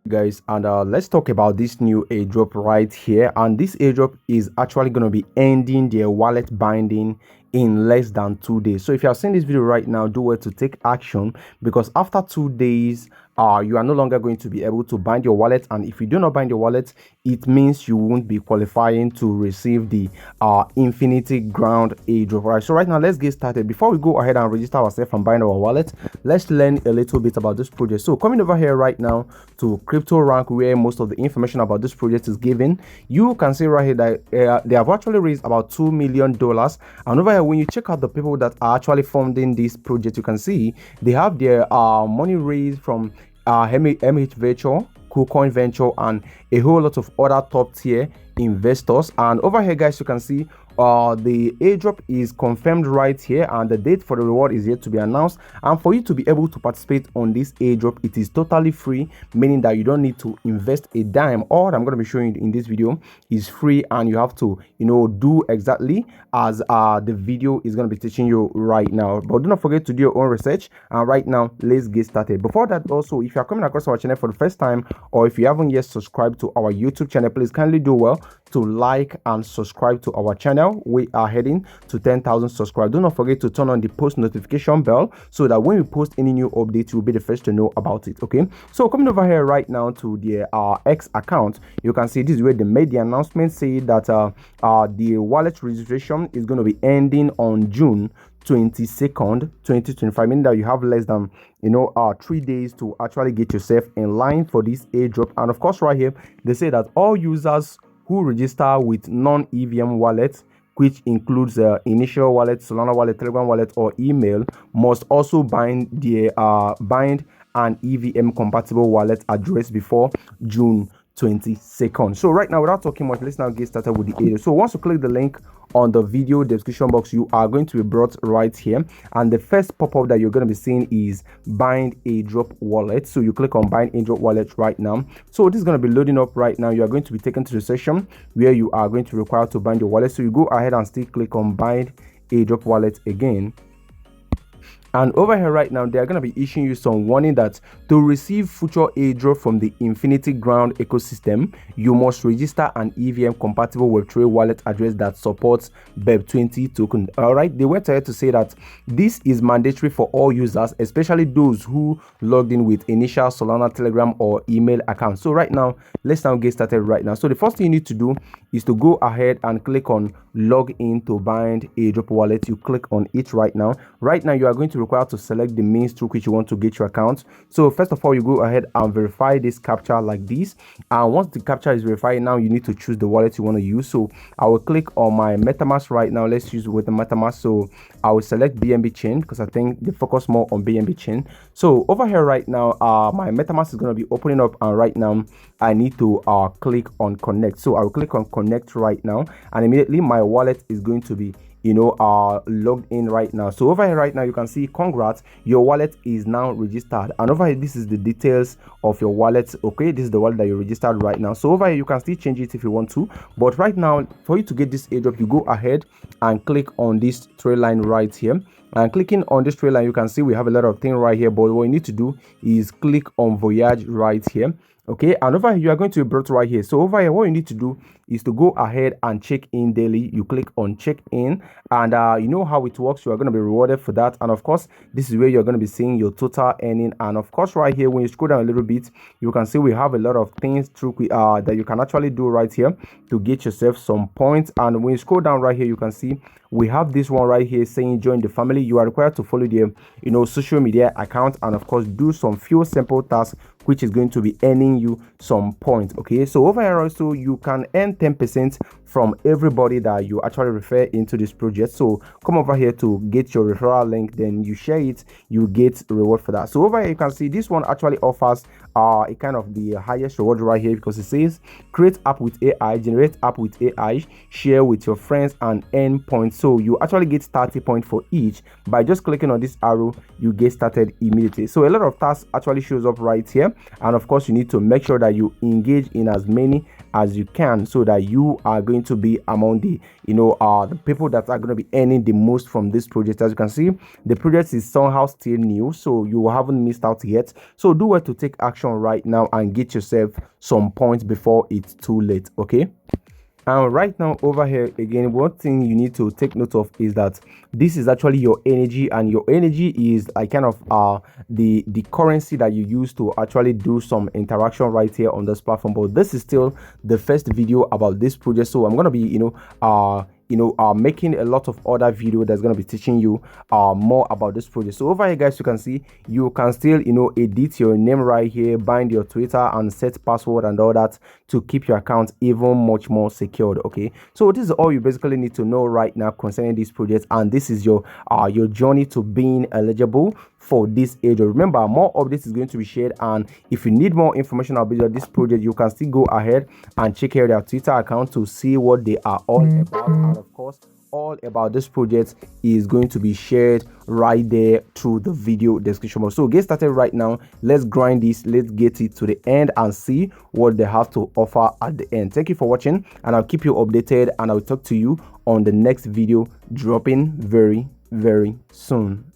Guys, and let's talk about this new airdrop right here. And this airdrop is actually going to be ending their wallet binding in less than 2 days. So if you are seeing this video right now, do well to take action, because after 2 days you are no longer going to be able to bind your wallet. And if you do not bind your wallet, it means you won't be qualifying to receive the infinity ground airdrop. Right, so right now let's get started. Before we go ahead and register ourselves and bind our wallet, let's learn a little bit about this project. So coming over here right now to crypto rank, where most of the information about this project is given, you can see right here that they have actually raised about $2 million. And over here, when you check out the people that are actually funding this project, you can see they have their money raised from MH Venture, KuCoin Venture, and a whole lot of other top tier investors. And over here, guys, you can see the airdrop is confirmed right here, and the date for the reward is yet to be announced. And for you to be able to participate on this airdrop, it is totally free, meaning that you don't need to invest a dime. All I'm going to be showing you in this video is free, and you have to do exactly as the video is going to be teaching you right now. But do not forget to do your own research. And right now, let's get started. Before that, also, if you are coming across our channel for the first time, or if you haven't yet subscribed to our YouTube channel, please kindly do well to like and subscribe to our channel. We are heading to 10,000 subscribers. Do not forget to turn on the post notification bell, so that when we post any new update, you'll be the first to know about it. Okay, so coming over here right now to the X account, you can see this is where they made the announcement, saying that the wallet registration is going to be ending on June 22nd, 2025, meaning that you have less than 3 days to actually get yourself in line for this airdrop. And of course, right here they say that all users who register with non-EVM wallets, which includes initial wallet, Solana wallet, Telegram wallet, or email, must also bind an EVM compatible wallet address before June 22nd. So right now, without talking much, let's now get started with the airdrop. So once you click the link on the video description box, you are going to be brought right here, and the first pop-up that you're going to be seeing is bind airdrop wallet. So you click on bind airdrop wallet right now. So this is going to be loading up right now. You are going to be taken to the section where you are going to require to bind your wallet. So you go ahead and still click on bind airdrop wallet again. And over here right now, they are going to be issuing you some warning that to receive future airdrop from the Infinity Ground ecosystem, you must register an EVM compatible Web3 wallet address that supports BEP20 token. All right, they went ahead to say that this is mandatory for all users, especially those who logged in with initial Solana, Telegram, or email accounts. So right now, let's now get started right now. So the first thing you need to do is to go ahead and click on log in to bind airdrop wallet. You click on it right now. Right now, you are going to require to select the means through which you want to get your account. So first of all, you go ahead and verify this captcha like this. And once the captcha is verified, now you need to choose the wallet you want to use. So I will click on my metamask right now. Let's use with the metamask. So I will select BNB chain, because I think they focus more on BNB chain. So over here right now, my metamask is going to be opening up, and right now I need to click on connect. So I will click on connect right now, and immediately my wallet is going to be logged in right now. So over here right now, you can see congrats, your wallet is now registered. And over here, this is the details of your wallet. Okay, this is the wallet that you registered right now. So over here, you can still change it if you want to, but right now, for you to get this airdrop, you go ahead and click on this trail line right here. And clicking on this trail line, you can see we have a lot of things right here, but what you need to do is click on voyage right here. Okay, and over here you are going to be brought right here. So over here, what you need to do is to go ahead and check in daily. You click on check in, and you know how it works. You are going to be rewarded for that. And of course, this is where you're going to be seeing your total earning. And of course, right here, when you scroll down a little bit, you can see we have a lot of things through that you can actually do right here to get yourself some points. And when you scroll down right here, you can see we have this one right here saying join the family. You are required to follow their social media account, and of course do some few simple tasks, which is going to be earning you some points. Okay, so over here also you can earn 10% from everybody that you actually refer into this project. So come over here to get your referral link, then you share it, you get reward for that. So over here you can see this one actually offers a kind of the highest reward right here, because it says create app with AI, generate app with AI, share with your friends, and earn points. So you actually get 30 points for each. By just clicking on this arrow, you get started immediately. So a lot of tasks actually shows up right here, and of course you need to make sure that you engage in as many as you can, so that you are going to be among the the people that are going to be earning the most from this project. As you can see, the project is somehow still new, so you haven't missed out yet. So do well to take action right now and get yourself some points before it's too late. Okay. And right now over here again, one thing you need to take note of is that this is actually your energy, and your energy is like kind of the currency that you use to actually do some interaction right here on this platform. But this is still the first video about this project, so I'm gonna be making a lot of other video that's going to be teaching you more about this project. So over here guys, you can see you can still edit your name right here, bind your Twitter and set password and all that to keep your account even much more secured. Okay, so this is all you basically need to know right now concerning this project, and this is your journey to being eligible for this airdrop. Remember, more updates is going to be shared, and if you need more information about this project, you can still go ahead and check out their Twitter account to see what they are all about. And of course, all about this project is going to be shared right there through the video description box. So get started right now. Let's grind this, let's get it to the end and see what they have to offer at the end. Thank you for watching, and I'll keep you updated, and I'll talk to you on the next video dropping very soon.